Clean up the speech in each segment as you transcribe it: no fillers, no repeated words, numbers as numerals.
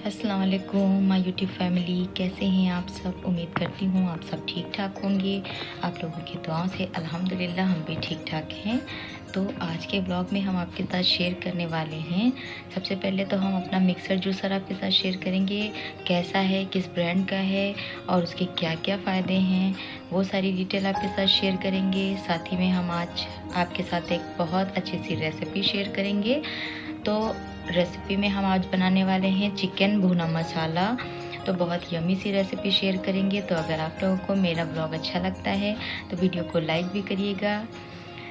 अस्सलाम वालेकुम my YouTube family, कैसे हैं आप सब। उम्मीद करती हूँ आप सब ठीक ठाक होंगे। आप लोगों की दुआओं से अल्हम्दुलिल्लाह हम भी ठीक ठाक हैं। तो आज के ब्लॉग में हम आपके साथ शेयर करने वाले हैं। सबसे पहले तो हम अपना मिक्सर जूसर आपके साथ शेयर करेंगे, कैसा है, किस ब्रांड का है और उसके क्या क्या फ़ायदे हैं, वो सारी डिटेल आपके साथ शेयर करेंगे। साथ ही में हम आज आपके साथ एक बहुत अच्छी सी रेसिपी शेयर करेंगे। तो रेसिपी में हम आज बनाने वाले हैं चिकन भुना मसाला। तो बहुत यमी सी रेसिपी शेयर करेंगे। तो अगर आप लोगों को मेरा ब्लॉग अच्छा लगता है तो वीडियो को लाइक भी करिएगा,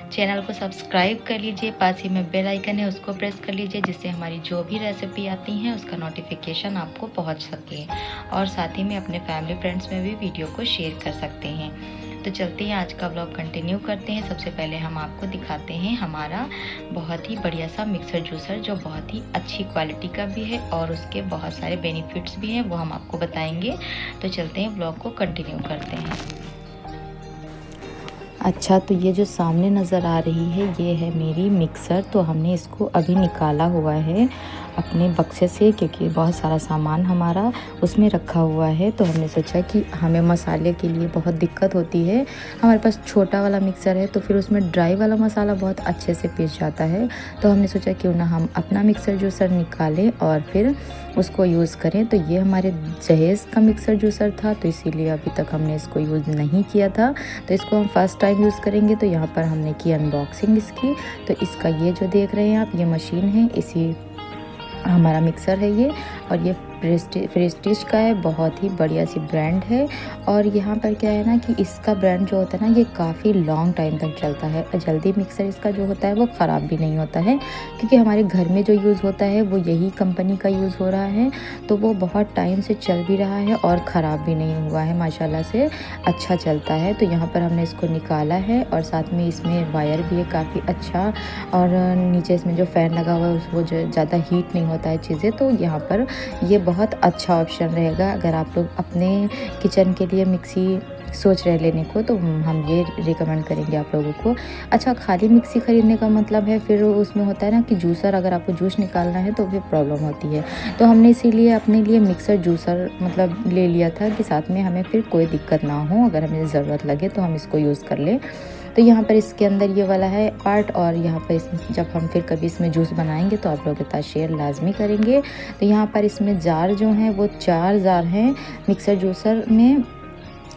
चैनल को सब्सक्राइब कर लीजिए, पास ही में बेल आइकन है उसको प्रेस कर लीजिए, जिससे हमारी जो भी रेसिपी आती हैं उसका नोटिफिकेशन आपको पहुंच सके। और साथ ही में अपने फैमिली फ्रेंड्स में भी वीडियो को शेयर कर सकते हैं। तो चलते हैं, आज का ब्लॉग कंटिन्यू करते हैं। सबसे पहले हम आपको दिखाते हैं हमारा बहुत ही बढ़िया सा मिक्सर जूसर, जो बहुत ही अच्छी क्वालिटी का भी है और उसके बहुत सारे बेनिफिट्स भी हैं, वो हम आपको बताएंगे। तो चलते हैं, ब्लॉग को कंटिन्यू करते हैं। अच्छा, तो ये जो सामने नज़र आ रही है ये है मेरी मिक्सर। तो हमने इसको अभी निकाला हुआ है अपने बक्से से, क्योंकि बहुत सारा सामान हमारा उसमें रखा हुआ है। तो हमने सोचा कि हमें मसाले के लिए बहुत दिक्कत होती है। हमारे पास छोटा वाला मिक्सर है तो फिर उसमें ड्राई वाला मसाला बहुत अच्छे से पीस जाता है। तो हमने सोचा क्यों ना हम अपना मिक्सर जूसर निकालें और फिर उसको यूज़ करें। तो ये हमारे जहेज़ का मिक्सर जूसर था, तो इसीलिए अभी तक हमने इसको यूज़ नहीं किया था। तो इसको हम फर्स्ट टाइम यूज़ करेंगे। तो यहाँ पर हमने की अनबॉक्सिंग इसकी। तो इसका ये जो देख रहे हैं आप, ये मशीन है, इसी हमारा मिक्सर है ये। और ये प्रेस्टीज का है, बहुत ही बढ़िया सी ब्रांड है। और यहाँ पर क्या है ना कि इसका ब्रांड जो होता है ना, ये काफ़ी लॉन्ग टाइम तक चलता है। जल्दी मिक्सर इसका जो होता है वो ख़राब भी नहीं होता है, क्योंकि हमारे घर में जो यूज़ होता है वो यही कंपनी का यूज़ हो रहा है। तो वो बहुत टाइम से चल भी रहा है और ख़राब भी नहीं हुआ है, माशाल्लाह से अच्छा चलता है। तो यहाँ पर हमने इसको निकाला है और साथ में इसमें वायर भी है काफ़ी अच्छा। और नीचे इसमें जो फ़ैन लगा हुआ है वो जो ज़्यादा हीट नहीं होता है चीज़ें। तो यहाँ पर ये बहुत अच्छा ऑप्शन रहेगा अगर आप लोग अपने किचन के लिए मिक्सी सोच रहे लेने को, तो हम ये रिकमेंड करेंगे आप लोगों को। अच्छा, खाली मिक्सी ख़रीदने का मतलब है फिर उसमें होता है ना कि जूसर, अगर आपको जूस निकालना है तो फिर प्रॉब्लम होती है। तो हमने इसीलिए अपने लिए मिक्सर जूसर मतलब ले लिया था कि साथ में हमें फिर कोई दिक्कत ना हो, अगर हमें ज़रूरत लगे तो हम इसको यूज़ कर लें। तो यहाँ पर इसके अंदर ये वाला है पार्ट, और यहाँ पर जब हम फिर कभी इसमें जूस बनाएंगे तो आप लोगों के साथ शेयर लाजमी करेंगे। तो यहाँ पर इसमें जार जो हैं वो 4 जार हैं मिक्सर जूसर में।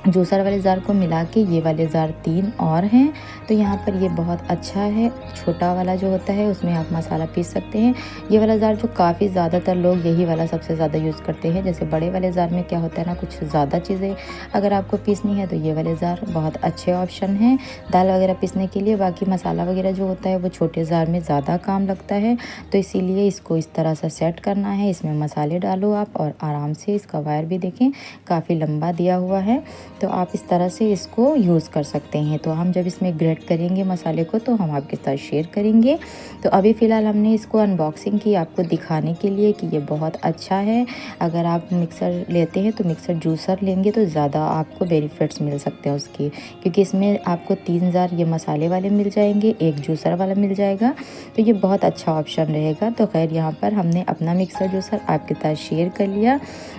जूसर वाले जार को मिला के ये वाले जार 3 और हैं। तो यहाँ पर ये बहुत अच्छा है। छोटा वाला जो होता है उसमें आप मसाला पीस सकते हैं। ये वाला जार जो काफ़ी ज़्यादातर लोग यही वाला सबसे ज़्यादा यूज़ करते हैं। जैसे बड़े वाले जार में क्या होता है ना, कुछ ज़्यादा चीज़ें अगर आपको पीसनी है तो ये वाले जार बहुत अच्छे ऑप्शन हैं दाल वगैरह पीसने के लिए। बाकी मसाला वगैरह जो होता है वो छोटे जार में ज़्यादा काम लगता है। तो इसीलिए इसको इस तरह से सेट करना है। इसमें मसाले डालो आप और आराम से, इसका वायर भी देखें काफ़ी लंबा दिया हुआ है। तो आप इस तरह से इसको यूज़ कर सकते हैं। तो हम जब इसमें ग्रेट करेंगे मसाले को तो हम आपके साथ शेयर करेंगे। तो अभी फ़िलहाल हमने इसको अनबॉक्सिंग की आपको दिखाने के लिए कि ये बहुत अच्छा है। अगर आप मिक्सर लेते हैं तो मिक्सर जूसर लेंगे तो ज़्यादा आपको बेनिफिट्स मिल सकते हैं उसकी, क्योंकि इसमें आपको 3 जार ये मसाले वाले मिल जाएंगे, एक जूसर वाला मिल जाएगा। तो ये बहुत अच्छा ऑप्शन रहेगा। तो खैर, यहाँ पर हमने अपना मिक्सर जूसर आपके साथ शेयर कर लिया।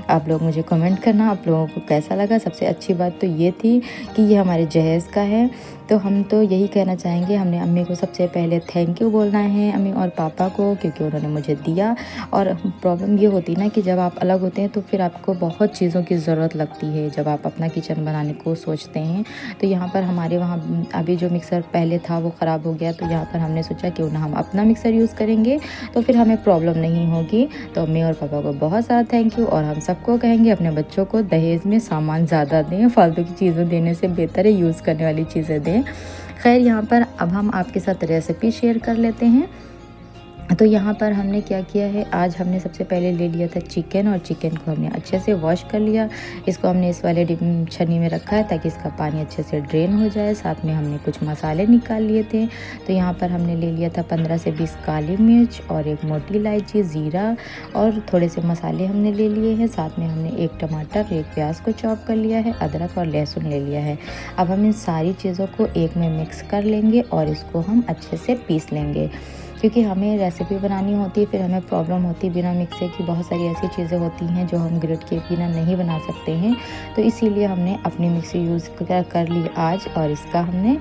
आप लोग मुझे कमेंट करना आप लोगों को कैसा लगा। सबसे अच्छी बात तो ये थी कि ये हमारे जहेज़ का है। तो हम तो यही कहना चाहेंगे, हमने अम्मी को सबसे पहले थैंक यू बोलना है, अम्मी और पापा को, क्योंकि उन्होंने मुझे दिया। और प्रॉब्लम ये होती ना कि जब आप अलग होते हैं तो फिर आपको बहुत चीज़ों की ज़रूरत लगती है जब आप अपना किचन बनाने को सोचते हैं। तो यहाँ पर हमारे वहाँ अभी जो मिक्सर पहले था वो ख़राब हो गया। तो यहाँ पर हमने सोचा क्यों ना हम अपना मिक्सर यूज़ करेंगे तो फिर हमें प्रॉब्लम नहीं होगी। तो अम्मी और पापा को बहुत सारा थैंक यू। और हम सबको कहेंगे अपने बच्चों को दहेज में सामान ज़्यादा दें, फालतू की चीज़ें देने से बेहतर है यूज़ करने वाली चीज़ें दें। खैर, यहाँ पर अब हम आपके साथ रेसिपी शेयर कर लेते हैं। तो यहाँ पर हमने क्या किया है, आज हमने सबसे पहले ले लिया था चिकन, और चिकन को हमने अच्छे से वॉश कर लिया। इसको हमने इस वाले छन्नी में रखा है ताकि इसका पानी अच्छे से ड्रेन हो जाए। साथ में हमने कुछ मसाले निकाल लिए थे। तो यहाँ पर हमने ले लिया था 15 से 20 काली मिर्च और एक मोटी इलायची, ज़ीरा और थोड़े से मसाले हमने ले लिए हैं। साथ में हमने एक टमाटर, एक प्याज को चॉप कर लिया है, अदरक और लहसुन ले लिया है। अब हम इन सारी चीज़ों को एक में मिक्स कर लेंगे और इसको हम अच्छे से पीस लेंगे। क्योंकि हमें रेसिपी बनानी होती है, फिर हमें प्रॉब्लम होती है बिना मिक्सर की बहुत सारी ऐसी चीज़ें होती हैं जो हम ग्रिड के बिना नहीं बना सकते हैं। तो इसीलिए हमने अपनी मिक्सी यूज़ कर ली आज, और इसका हमने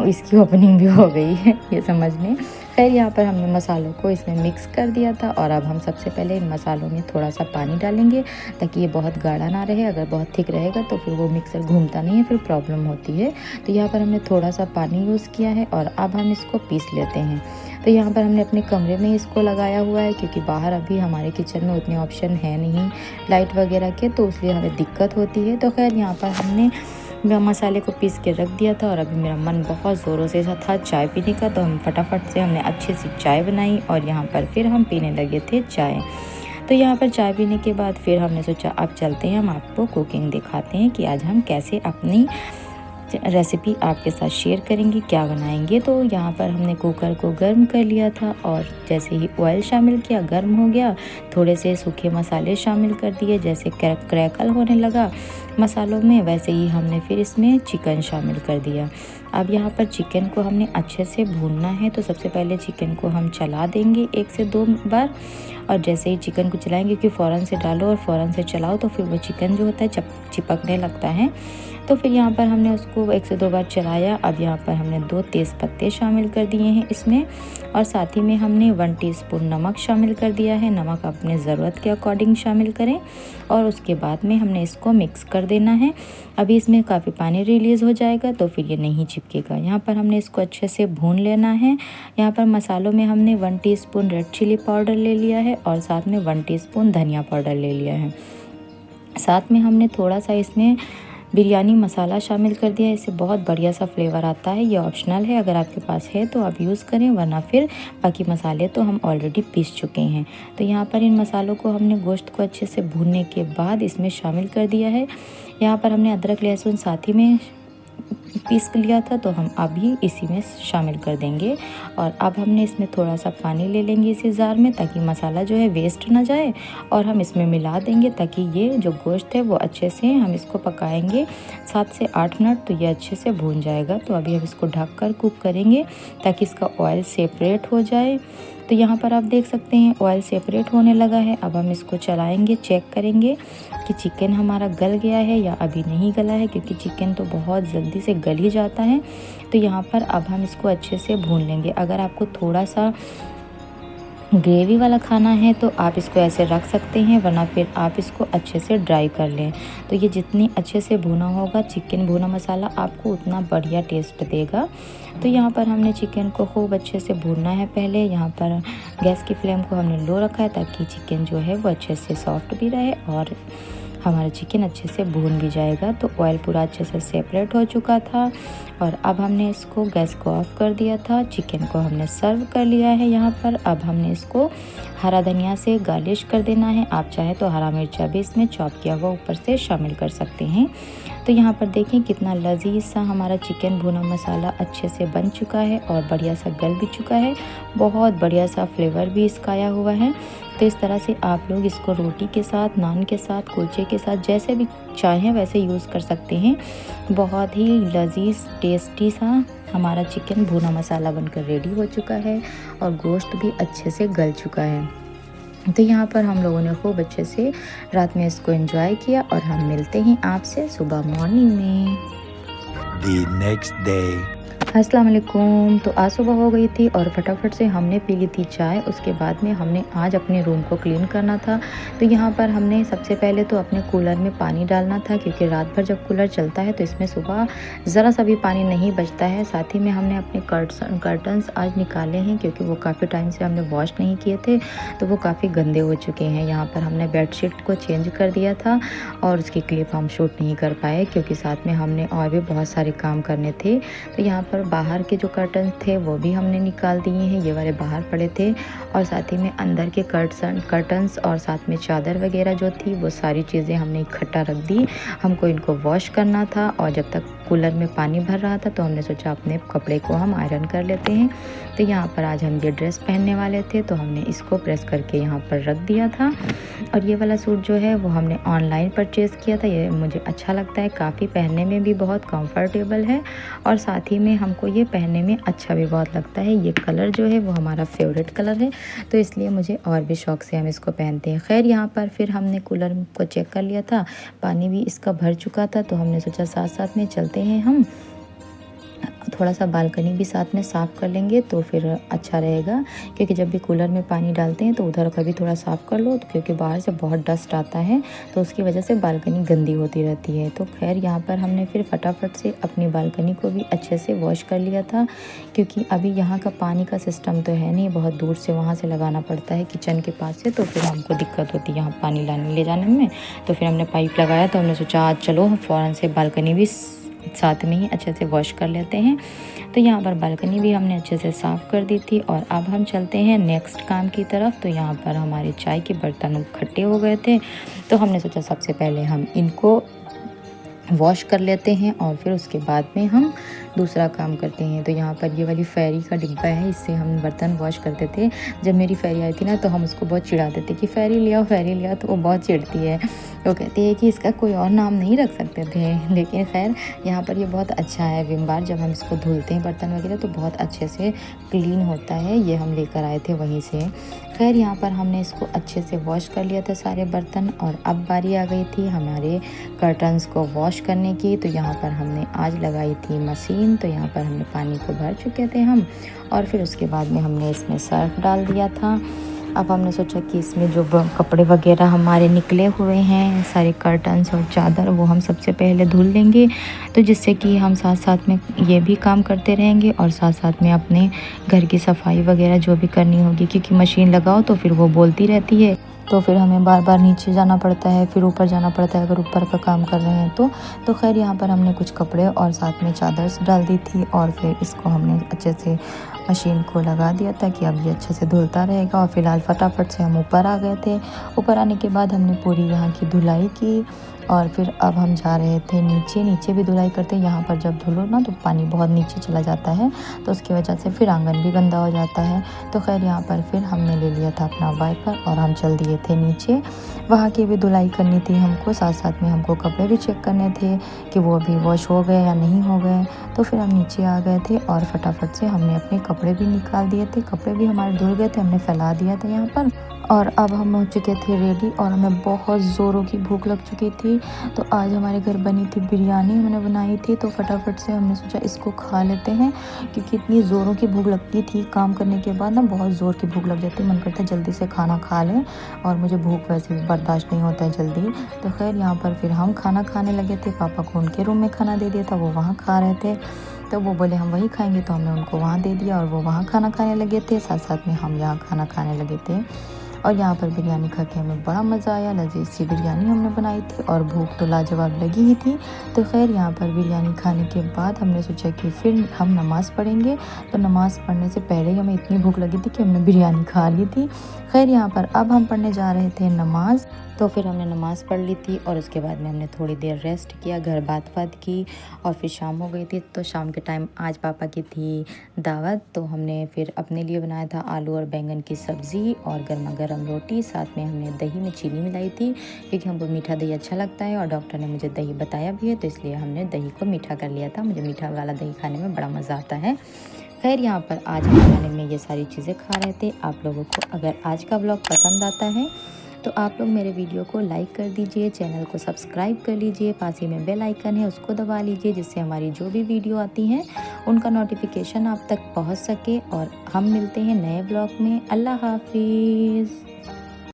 इसकी ओपनिंग भी हो गई है, ये समझ लें। खैर यहाँ पर हमने मसालों को इसमें मिक्स कर दिया था, और अब हम सबसे पहले इन मसालों में थोड़ा सा पानी डालेंगे ताकि ये बहुत गाढ़ा ना रहे। अगर बहुत थिक रहेगा तो फिर वो मिक्सर घूमता नहीं है, फिर प्रॉब्लम होती है। तो यहाँ पर हमने थोड़ा सा पानी यूज़ किया है, और अब हम इसको पीस लेते हैं। तो यहाँ पर हमने अपने कमरे में इसको लगाया हुआ है, क्योंकि बाहर अभी हमारे किचन में उतने ऑप्शन है नहीं लाइट वगैरह के, तो इसलिए हमें दिक्कत होती है। तो खैर यहाँ पर हमने मसाले को पीस के रख दिया था, और अभी मेरा मन बहुत ज़ोरों से था चाय पीने का, तो हम फटाफट से हमने अच्छी सी चाय बनाई, और यहाँ पर फिर हम पीने लगे थे चाय। तो यहाँ पर चाय पीने के बाद फिर हमने सोचा अब चलते हैं, हम आपको कुकिंग दिखाते हैं कि आज हम कैसे अपनी रेसिपी आपके साथ शेयर करेंगे, क्या बनाएंगे। तो यहाँ पर हमने कुकर को गर्म कर लिया था, और जैसे ही ऑयल शामिल किया, गर्म हो गया, थोड़े से सूखे मसाले शामिल कर दिए। जैसे क्रैकल होने लगा मसालों में, वैसे ही हमने फिर इसमें चिकन शामिल कर दिया। अब यहाँ पर चिकन को हमने अच्छे से भूनना है। तो सबसे पहले चिकन को हम चला देंगे 1 से 2 बार, और जैसे ही चिकन को चलाएंगे, कि फ़ौरन से डालो और फ़ौरन से चलाओ तो फिर वो चिकन जो होता है चिपकने लगता है। तो फिर यहाँ पर हमने उसको 1 से 2 बार चलाया। अब यहाँ पर हमने 2 तेज़ पत्ते शामिल कर दिए हैं इसमें, और साथ ही में हमने 1 टीस्पून नमक शामिल कर दिया है। नमक अपने ज़रूरत के अकॉर्डिंग शामिल करें, और उसके बाद में हमने इसको मिक्स कर देना है। अभी इसमें काफ़ी पानी रिलीज़ हो जाएगा, तो फिर ये नहीं चिपकेगा। यहाँ पर हमने इसको अच्छे से भून लेना है। यहाँ पर मसालों में हमने 1 टीस्पून रेड चिली पाउडर ले लिया है, और साथ में 1 टीस्पून धनिया पाउडर ले लिया है। साथ में हमने थोड़ा सा इसमें बिरयानी मसाला शामिल कर दिया है। इससे बहुत बढ़िया सा फ्लेवर आता है। ये ऑप्शनल है, अगर आपके पास है तो आप यूज़ करें, वरना फिर बाकी मसाले तो हम ऑलरेडी पीस चुके हैं। तो यहाँ पर इन मसालों को हमने गोश्त को अच्छे से भूनने के बाद इसमें शामिल कर दिया है। यहाँ पर हमने अदरक लहसुन साथ ही में पीस लिया था, तो हम अभी इसी में शामिल कर देंगे। और अब हमने इसमें थोड़ा सा पानी ले लेंगे इसी जार में, ताकि मसाला जो है वेस्ट ना जाए, और हम इसमें मिला देंगे ताकि ये जो गोश्त है वो अच्छे से हम इसको पकाएंगे 7 से 8 मिनट, तो ये अच्छे से भून जाएगा। तो अभी हम इसको ढक कर कुक करेंगे ताकि इसका ऑयल सेपरेट हो जाए। तो यहाँ पर आप देख सकते हैं ऑयल सेपरेट होने लगा है। अब हम इसको चलाएंगे, चेक करेंगे कि चिकन हमारा गल गया है या अभी नहीं गला है, क्योंकि चिकन तो बहुत जल्दी से गल ही जाता है। तो यहाँ पर अब हम इसको अच्छे से भून लेंगे। अगर आपको थोड़ा सा ग्रेवी वाला खाना है तो आप इसको ऐसे रख सकते हैं, वरना फिर आप इसको अच्छे से ड्राई कर लें। तो ये जितनी अच्छे से भुना होगा चिकन भुना मसाला, आपको उतना बढ़िया टेस्ट देगा। तो यहाँ पर हमने चिकन को खूब अच्छे से भूनना है। पहले यहाँ पर गैस की फ्लेम को हमने लो रखा है, ताकि चिकन जो है वो अच्छे से सॉफ्ट भी रहे और हमारा चिकन अच्छे से भून भी जाएगा। तो ऑयल पूरा अच्छे से सेपरेट हो चुका था, और अब हमने इसको गैस को ऑफ कर दिया था। चिकन को हमने सर्व कर लिया है यहाँ पर। अब हमने इसको हरा धनिया से गार्निश कर देना है। आप चाहे तो हरा मिर्चा भी इसमें चॉप किया हुआ ऊपर से शामिल कर सकते हैं। तो यहाँ पर देखें कितना लजीज सा हमारा चिकन भुना मसाला अच्छे से बन चुका है और बढ़िया सा गल भी चुका है। बहुत बढ़िया सा फ्लेवर भी इसका आया हुआ है। तो इस तरह से आप लोग इसको रोटी के साथ, नान के साथ, कुलचे के साथ, जैसे भी चाहें वैसे यूज़ कर सकते हैं। बहुत ही लजीज टेस्टी सा हमारा चिकन भुना मसाला बनकर रेडी हो चुका है, और गोश्त भी अच्छे से गल चुका है। तो यहाँ पर हम लोगों ने खूब अच्छे से रात में इसको एंजॉय किया, और हम मिलते हैं आपसे सुबह मॉर्निंग में। The next day. अस्सलाम वालेकुम। तो आज सुबह हो गई थी और फटाफट से हमने पी ली थी चाय। उसके बाद में हमने आज अपने रूम को क्लीन करना था। तो यहाँ पर हमने सबसे पहले तो अपने कूलर में पानी डालना था, क्योंकि रात भर जब कूलर चलता है तो इसमें सुबह ज़रा सा भी पानी नहीं बचता है। साथ ही में हमने अपने कर्टन्स आज निकाले हैं, क्योंकि वो काफ़ी टाइम से हमने वॉश नहीं किए थे, तो वो काफ़ी गंदे हो चुके हैं। यहाँ पर हमने बेडशीट को चेंज कर दिया था, और उसकी क्लिप हम शूट नहीं कर पाए, क्योंकि साथ में हमने और भी बहुत सारे काम करने थे। तो यहाँ पर बाहर के जो कर्टन थे वो भी हमने निकाल दिए हैं, ये वाले बाहर पड़े थे। और साथ ही में अंदर के कर्टन्स और साथ में चादर वगैरह जो थी वो सारी चीज़ें हमने इकट्ठा रख दी। हमको इनको वॉश करना था, और जब तक कूलर में पानी भर रहा था तो हमने सोचा अपने कपड़े को हम आयरन कर लेते हैं। तो यहाँ पर आज हम ये ड्रेस पहनने वाले थे, तो हमने इसको प्रेस करके यहाँ पर रख दिया था। और ये वाला सूट जो है वो हमने ऑनलाइन परचेज़ किया था। ये मुझे अच्छा लगता है, काफ़ी पहनने में भी बहुत कंफर्टेबल है। और साथ ही में हम हमको ये पहनने में अच्छा भी बहुत लगता है। ये कलर जो है वो हमारा फेवरेट कलर है, तो इसलिए मुझे और भी शौक़ से हम इसको पहनते हैं। खैर यहाँ पर फिर हमने कूलर को चेक कर लिया था, पानी भी इसका भर चुका था, तो हमने सोचा साथ साथ में चलते हैं हम थोड़ा सा बालकनी भी साथ में साफ़ कर लेंगे तो फिर अच्छा रहेगा। क्योंकि जब भी कूलर में पानी डालते हैं तो उधर का भी थोड़ा साफ़ कर लो, तो क्योंकि बाहर से बहुत डस्ट आता है तो उसकी वजह से बालकनी गंदी होती रहती है। तो खैर यहाँ पर हमने फिर फटाफट से अपनी बालकनी को भी अच्छे से वॉश कर लिया था, क्योंकि अभी यहाँ का पानी का सिस्टम तो है नहीं, बहुत दूर से वहाँ से लगाना पड़ता है किचन के पास से, तो फिर हमको दिक्कत होती है यहाँ पानी लाने ले जाने में। तो फिर हमने पाइप लगाया, तो हमने सोचा आज चलो फ़ौरन से बालकनी भी साथ में ही अच्छे से वॉश कर लेते हैं। तो यहाँ पर बालकनी भी हमने अच्छे से साफ़ कर दी थी और अब हम चलते हैं नेक्स्ट काम की तरफ। तो यहाँ पर हमारे चाय के बर्तन इकट्ठे हो गए थे, तो हमने सोचा सबसे पहले हम इनको वॉश कर लेते हैं और फिर उसके बाद में हम दूसरा काम करते हैं। तो यहाँ पर ये वाली फेरी का डिब्बा है, इससे हम बर्तन वॉश करते थे। जब मेरी फेरी आई थी ना तो हम उसको बहुत चिढ़ाते थे कि फेरी ले आओ, तो वो बहुत चिढ़ती है। वो कहती है कि इसका कोई और नाम नहीं रख सकते थे, लेकिन खैर यहाँ पर ये बहुत अच्छा है। विम बार जब हम इसको धुलते हैं बर्तन वगैरह तो बहुत अच्छे से क्लीन होता है। ये हम लेकर आए थे वहीं से। खैर यहाँ पर हमने इसको अच्छे से वॉश कर लिया था सारे बर्तन, और अब बारी आ गई थी हमारे कर्टन्स को वॉश करने की। तो यहाँ पर हमने आज लगाई थी मशीन, तो यहाँ पर हमने पानी को भर चुके थे हम, और फिर उसके बाद में हमने इसमें सर्फ डाल दिया था। अब हमने सोचा कि इसमें जो कपड़े वगैरह हमारे निकले हुए हैं, सारे कर्टन्स और चादर, वो हम सबसे पहले धुल लेंगे, तो जिससे कि हम साथ साथ में ये भी काम करते रहेंगे और साथ साथ में अपने घर की सफाई वगैरह जो भी करनी होगी। क्योंकि मशीन लगाओ तो फिर वो बोलती रहती है, तो फिर हमें बार बार नीचे जाना पड़ता है, फिर ऊपर जाना पड़ता है अगर ऊपर का काम कर रहे हैं तो खैर यहाँ पर हमने कुछ कपड़े और साथ में चादर डाल दी थी, और फिर इसको हमने अच्छे से मशीन को लगा दिया था कि अब ये अच्छे से धुलता रहेगा। और फिलहाल फटाफट से हम ऊपर आ गए थे। ऊपर आने के बाद हमने पूरी यहाँ की धुलाई की, और फिर अब हम जा रहे थे नीचे भी धुलाई करते। यहाँ पर जब धुलो ना तो पानी बहुत नीचे चला जाता है, तो उसकी वजह से फिर आंगन भी गंदा हो जाता है। तो खैर यहाँ पर फिर हमने ले लिया था अपना वाइपर और हम चल दिए थे नीचे। वहाँ की भी धुलाई करनी थी हमको, साथ साथ में हमको कपड़े भी चेक करने थे कि वो अभी वॉश हो गए या नहीं हो गए। तो फिर हम नीचे आ गए थे और फटाफट से हमने अपने कपड़े भी निकाल दिए थे। कपड़े भी हमारे धुल गए थे, हमने फैला दिया था यहाँ पर। और अब हम हो चुके थे रेडी, और हमें बहुत ज़ोरों की भूख लग चुकी थी। तो आज हमारे घर बनी थी बिरयानी, हमने बनाई थी, तो फटाफट से हमने सोचा इसको खा लेते हैं। क्योंकि इतनी ज़ोरों की भूख लगती थी, काम करने के बाद ना बहुत ज़ोर की भूख लग जाती है, मन करता है जल्दी से खाना खा लें, और मुझे भूख वैसे भी बर्दाश्त नहीं होता है जल्दी। तो खैर यहाँ पर फिर हम खाना खाने लगे थे। पापा को उनके रूम में खाना दे दिया था, वो वहाँ खा रहे थे, तो वो बोले हम वहीं खाएंगे, तो हमने उनको वहाँ दे दिया और वो वहाँ खाना खाने लगे थे, साथ साथ में हम यहाँ खाना खाने लगे थे। और यहाँ पर बिरयानी खा के हमें बड़ा मज़ा आया। लजीज सी बिरयानी हमने बनाई थी और भूख तो लाजवाब लगी ही थी। तो खैर यहाँ पर बिरयानी खाने के बाद हमने सोचा कि फिर हम नमाज़ पढ़ेंगे। तो नमाज़ पढ़ने से पहले ही हमें इतनी भूख लगी थी कि हमने बिरयानी खा ली थी। खैर यहाँ पर अब हम पढ़ने जा रहे थे नमाज़। तो फिर हमने नमाज़ पढ़ ली थी और उसके बाद में हमने थोड़ी देर रेस्ट किया, घर बात की, और फिर शाम हो गई थी। तो शाम के टाइम आज पापा की थी दावत, तो हमने फिर अपने लिए बनाया था आलू और बैंगन की सब्ज़ी और गर्मा गर्म रोटी। साथ में हमने दही में चीनी मिलाई थी, क्योंकि हमको मीठा दही अच्छा लगता है और डॉक्टर ने मुझे दही बताया भी है, तो इसलिए हमने दही को मीठा कर लिया था। मुझे मीठा वाला दही खाने में बड़ा मज़ा आता है। खैर यहाँ पर आज हम खाने में ये सारी चीज़ें खा रहे थे। आप लोगों को अगर आज का ब्लॉग पसंद आता है तो आप लोग मेरे वीडियो को लाइक कर दीजिए, चैनल को सब्सक्राइब कर लीजिए, पास ही में बेल आइकन है उसको दबा लीजिए, जिससे हमारी जो भी वीडियो आती हैं उनका नोटिफिकेशन आप तक पहुंच सके। और हम मिलते हैं नए ब्लॉग में। अल्लाह हाफिज़।